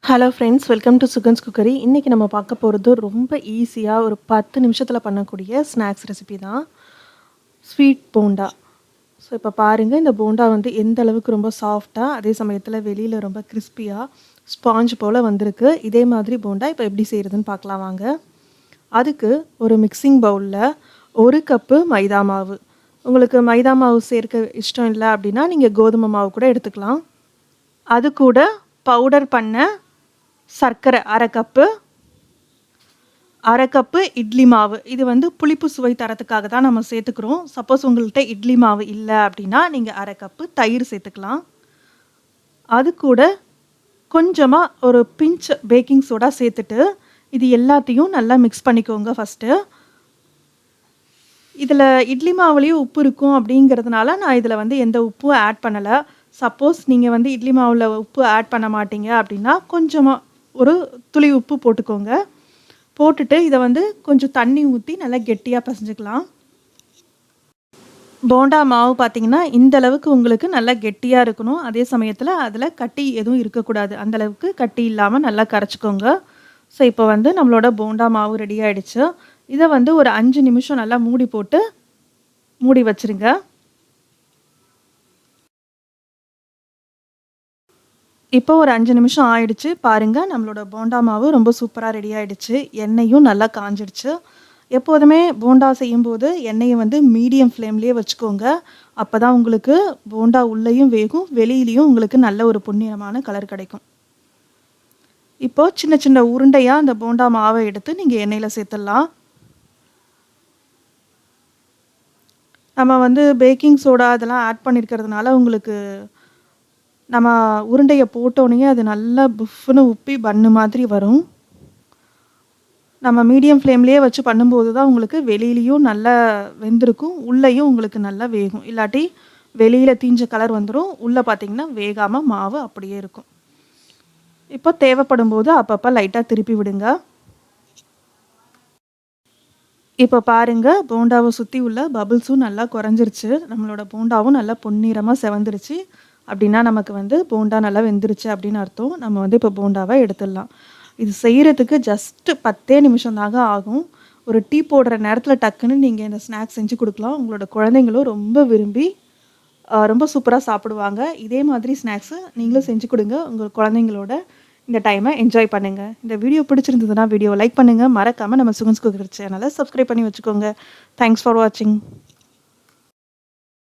Hello friends, welcome to Sugan's cookery. இன்றைக்கி நம்ம பார்க்க போகிறது ரொம்ப ஈஸியாக ஒரு 10 நிமிஷத்தில் பண்ணக்கூடிய ஸ்நாக்ஸ் ரெசிபி தான், ஸ்வீட் போண்டா. ஸோ இப்போ பாருங்கள், இந்த போண்டா வந்து எந்த அளவுக்கு ரொம்ப சாஃப்டாக, அதே சமயத்தில் வெளியில் ரொம்ப கிறிஸ்பியாக ஸ்பாஞ்ச் போல் வந்திருக்கு. இதே மாதிரி போண்டா இப்போ எப்படி செய்கிறதுன்னு பார்க்கலாம் வாங்க. அதுக்கு ஒரு மிக்சிங் பவுலில் 1 கப்பு மைதா மாவு. உங்களுக்கு மைதா மாவு சேர்க்க இஷ்டம் இல்லை அப்படின்னா நீங்கள் கோதுமை மாவு கூட எடுத்துக்கலாம். அது கூட பவுடர் பண்ண சர்க்கரை அரை கப்பு இட்லி மாவு. இது வந்து புளிப்பு சுவை தரத்துக்காக தான் நம்ம சேர்த்துக்கிறோம். சப்போஸ் உங்கள்கிட்ட இட்லி மாவு இல்லை அப்படின்னா நீங்கள் அரை கப்பு தயிர் சேர்த்துக்கலாம். அது கூட கொஞ்சமாக ஒரு பிஞ்ச் பேக்கிங் சோடா சேர்த்துட்டு இது எல்லாத்தையும் நல்லா மிக்ஸ் பண்ணிக்கோங்க. ஃபஸ்ட்டு இதில் இட்லி மாவுலேயும் உப்பு இருக்கும் அப்படிங்கிறதுனால நான் இதில் வந்து எந்த உப்பும் ஆட் பண்ணலை. சப்போஸ் நீங்கள் வந்து இட்லி மாவில் உப்பு ஆட் பண்ண மாட்டீங்க அப்படின்னா கொஞ்சமாக ஒரு துளி உப்பு போட்டுக்கோங்க. போட்டுட்டு இதை வந்து கொஞ்சம் தண்ணி ஊற்றி நல்லா கெட்டியாக பிசைஞ்சுக்கலாம். போண்டா மாவு பார்த்திங்கன்னா இந்த அளவுக்கு உங்களுக்கு நல்லா கெட்டியாக இருக்கணும். அதே சமயத்தில் அதில் கட்டி எதுவும் இருக்கக்கூடாது. அந்தளவுக்கு கட்டி இல்லாமல் நல்லா கரைச்சிக்கோங்க. ஸோ இப்போ வந்து நம்மளோட போண்டா மாவு ரெடி ஆகிடுச்சு. இதை வந்து ஒரு 5 நிமிஷம் நல்லா மூடி வச்சுருங்க. இப்போ ஒரு 5 நிமிஷம் ஆயிடுச்சு. பாருங்கள், நம்மளோட போண்டா மாவு ரொம்ப சூப்பராக ரெடி ஆகிடுச்சு. எண்ணெயும் நல்லா காஞ்சிடுச்சு. எப்போதுமே போண்டா செய்யும்போது எண்ணெயை வந்து மீடியம் ஃப்ளேம்லேயே வச்சுக்கோங்க. அப்போ தான் உங்களுக்கு போண்டா உள்ளேயும் வேகும், வெளியிலையும் உங்களுக்கு நல்ல ஒரு பொன்னிறமான கலர் கிடைக்கும். இப்போது சின்ன சின்ன உருண்டையாக அந்த போண்டா மாவை எடுத்து நீங்கள் எண்ணெயில் சேர்த்துடலாம். நம்ம வந்து பேக்கிங் சோடா அதெல்லாம் ஆட் பண்ணியிருக்கிறதுனால உங்களுக்கு நம்ம உருண்டையை போட்டோன்னே அது நல்லா புஃப்னு உப்பி பன்னு மாதிரி வரும். நம்ம மீடியம் ஃப்ளேம்லேயே வச்சு பண்ணும்போது தான் உங்களுக்கு வெளியிலையும் நல்லா வெந்திருக்கும், உள்ளேயும் உங்களுக்கு நல்லா வேகும். இல்லாட்டி வெளியில் தீஞ்ச கலர் வந்துடும், உள்ளே பார்த்திங்கன்னா வேகாமல் மாவு அப்படியே இருக்கும். இப்போ தேவைப்படும் போது அப்பப்போ லைட்டாக திருப்பி விடுங்க. இப்போ பாருங்கள், போண்டாவை சுற்றி உள்ள பபிள்ஸும் நல்லா குறைஞ்சிருச்சு. நம்மளோட போண்டாவும் நல்லா பொன்னிறமாக செவந்துருச்சு. அப்படின்னா நமக்கு வந்து போண்டா நல்லா வெந்துருச்சு அப்படின்னு அர்த்தம். நம்ம வந்து இப்போ போண்டாவை எடுத்துடலாம். இது செய்கிறதுக்கு ஜஸ்ட்டு 10 நிமிஷம் தாங்க ஆகும். ஒரு டீ போடுற நேரத்தில் டக்குன்னு நீங்கள் இந்த ஸ்நாக்ஸ் செஞ்சு கொடுக்கலாம். உங்களோட குழந்தைங்களும் ரொம்ப விரும்பி ரொம்ப சூப்பராக சாப்பிடுவாங்க. இதே மாதிரி ஸ்நாக்ஸு நீங்களும் செஞ்சு கொடுங்க. உங்கள் குழந்தைங்களோட இந்த டைமை என்ஜாய் பண்ணுங்கள். இந்த வீடியோ பிடிச்சிருந்ததுன்னா வீடியோவை லைக் பண்ணுங்கள். மறக்காமல் நம்ம சுகன்ஸ் குக்கரி சேனலை சப்ஸ்கிரைப் பண்ணி வச்சுக்கோங்க. தேங்க்ஸ் ஃபார் வாட்சிங்.